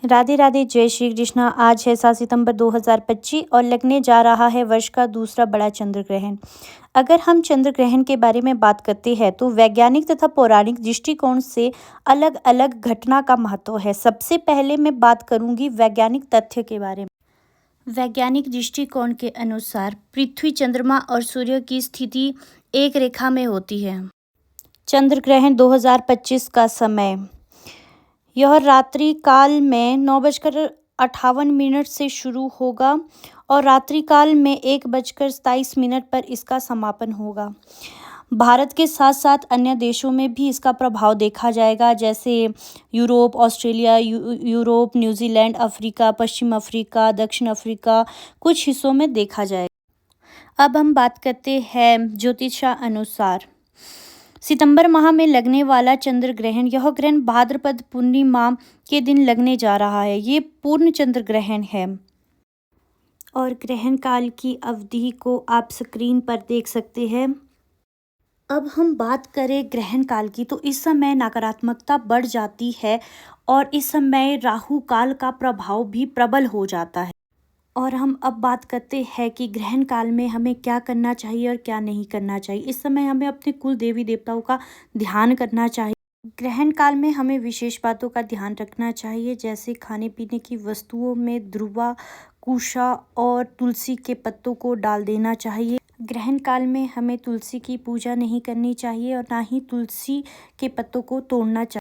राधे राधे, जय श्री कृष्णा। आज है 7 सितंबर 2025 और लगने जा रहा है वर्ष का दूसरा बड़ा चंद्र ग्रहण। अगर हम चंद्र ग्रहण के बारे में बात करते हैं तो वैज्ञानिक तथा पौराणिक दृष्टिकोण से अलग अलग घटना का महत्व है। सबसे पहले मैं बात करूंगी वैज्ञानिक तथ्य के बारे में। वैज्ञानिक दृष्टिकोण के अनुसार पृथ्वी, चंद्रमा और सूर्य की स्थिति एक रेखा में होती है। चंद्र ग्रहण 2025 का समय, यह रात्रि काल में 9:58 से शुरू होगा और रात्रि काल में 1:27 पर इसका समापन होगा। भारत के साथ साथ अन्य देशों में भी इसका प्रभाव देखा जाएगा, जैसे Europe, Australia, Europe, New Zealand, Africa, पश्चिम अफ्रीका, दक्षिण अफ्रीका, कुछ हिस्सों में देखा जाएगा। अब हम बात करते हैं ज्योतिषा अनुसार सितंबर माह में लगने वाला चंद्र ग्रहण, यह ग्रहण भाद्रपद पूर्णिमा के दिन लगने जा रहा है। ये पूर्ण चंद्र ग्रहण है और ग्रहण काल की अवधि को आप स्क्रीन पर देख सकते हैं। अब हम बात करें ग्रहण काल की, तो इस समय नकारात्मकता बढ़ जाती है और इस समय राहु काल का प्रभाव भी प्रबल हो जाता है। और हम अब बात करते हैं कि ग्रहण काल में हमें क्या करना चाहिए और क्या नहीं करना चाहिए। इस समय हमें अपने कुल देवी देवताओं का ध्यान करना चाहिए। ग्रहण काल में हमें विशेष बातों का ध्यान रखना चाहिए, जैसे खाने पीने की वस्तुओं में ध्रुवा, कुशा और तुलसी के पत्तों को डाल देना चाहिए। ग्रहण काल में हमें तुलसी की पूजा नहीं करनी चाहिए और ना ही तुलसी के पत्तों को तोड़ना चाहिए।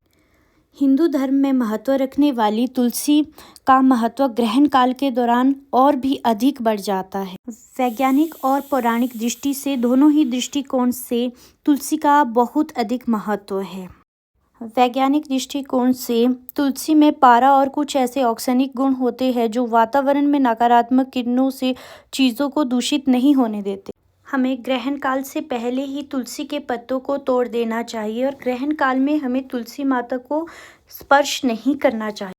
हिंदू धर्म में महत्व रखने वाली तुलसी का महत्व ग्रहण काल के दौरान और भी अधिक बढ़ जाता है। वैज्ञानिक और पौराणिक दृष्टि से, दोनों ही दृष्टिकोण से तुलसी का बहुत अधिक महत्व है। वैज्ञानिक दृष्टिकोण से तुलसी में पारा और कुछ ऐसे ऑक्सीनिक गुण होते हैं जो वातावरण में नकारात्मक किरणों से चीज़ों को दूषित नहीं होने देते। हमें ग्रहण काल से पहले ही तुलसी के पत्तों को तोड़ देना चाहिए और ग्रहण काल में हमें तुलसी माता को स्पर्श नहीं करना चाहिए।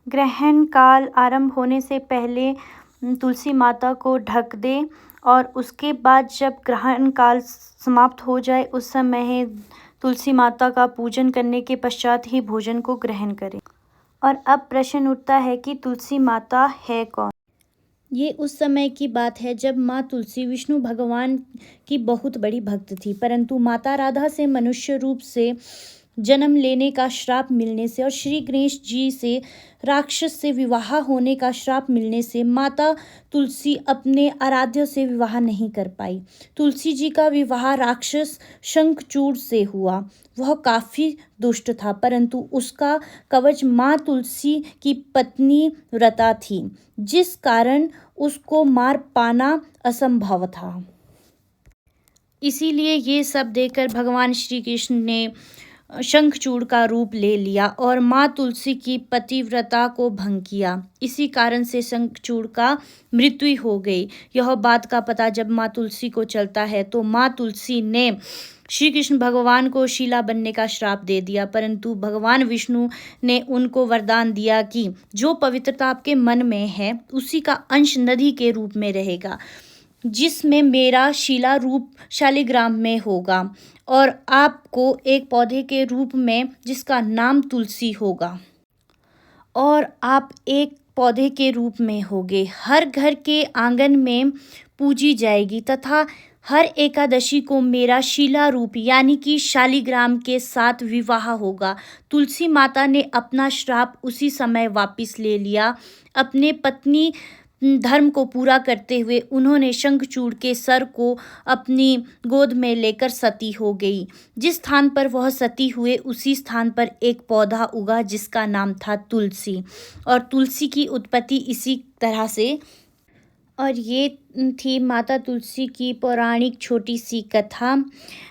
ग्रहण काल आरंभ होने से पहले तुलसी माता को ढक दें और उसके बाद जब ग्रहण काल समाप्त हो जाए उस समय तुलसी माता का पूजन करने के पश्चात ही भोजन को ग्रहण करें। और अब प्रश्न उठता है कि तुलसी माता है कौन? ये उस समय की बात है जब माँ तुलसी विष्णु भगवान की बहुत बड़ी भक्त थी, परंतु माता राधा से मनुष्य रूप से जन्म लेने का श्राप मिलने से और श्री गणेश जी से राक्षस से विवाह होने का श्राप मिलने से माता तुलसी अपने आराध्य से विवाह नहीं कर पाई। तुलसी जी का विवाह राक्षस शंखचूड़ से हुआ। वह काफ़ी दुष्ट था, परंतु उसका कवच माँ तुलसी की पत्नी व्रता थी, जिस कारण उसको मार पाना असंभव था। इसीलिए ये सब देखकर भगवान श्री कृष्ण ने शंखचूड़ का रूप ले लिया और माँ तुलसी की पतिव्रता को भंग किया। इसी कारण से शंखचूड़ का मृत्यु हो गई। यह बात का पता जब माँ तुलसी को चलता है तो माँ तुलसी ने श्री कृष्ण भगवान को शीला बनने का श्राप दे दिया, परंतु भगवान विष्णु ने उनको वरदान दिया कि जो पवित्रता आपके मन में है उसी का अंश नदी के रूप में रहेगा, जिसमें मेरा शिला रूप शालिग्राम में होगा और आपको एक पौधे के रूप में जिसका नाम तुलसी होगा और आप एक पौधे के रूप में होगे। हर घर के आंगन में पूजी जाएगी तथा हर एकादशी को मेरा शीला रूप यानी कि शालिग्राम के साथ विवाह होगा। तुलसी माता ने अपना श्राप उसी समय वापस ले लिया। अपने पत्नी धर्म को पूरा करते हुए उन्होंने शंखचूड़ के सर को अपनी गोद में लेकर सती हो गई। जिस स्थान पर वह सती हुए उसी स्थान पर एक पौधा उगा जिसका नाम था तुलसी, और तुलसी की उत्पत्ति इसी तरह से। और ये थी माता तुलसी की पौराणिक छोटी सी कथा।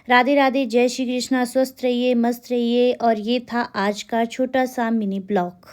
राधे राधे, जय श्री कृष्णा। स्वस्थ रहिए, मस्त रहिए। और ये था आज का छोटा सा मिनी ब्लॉग।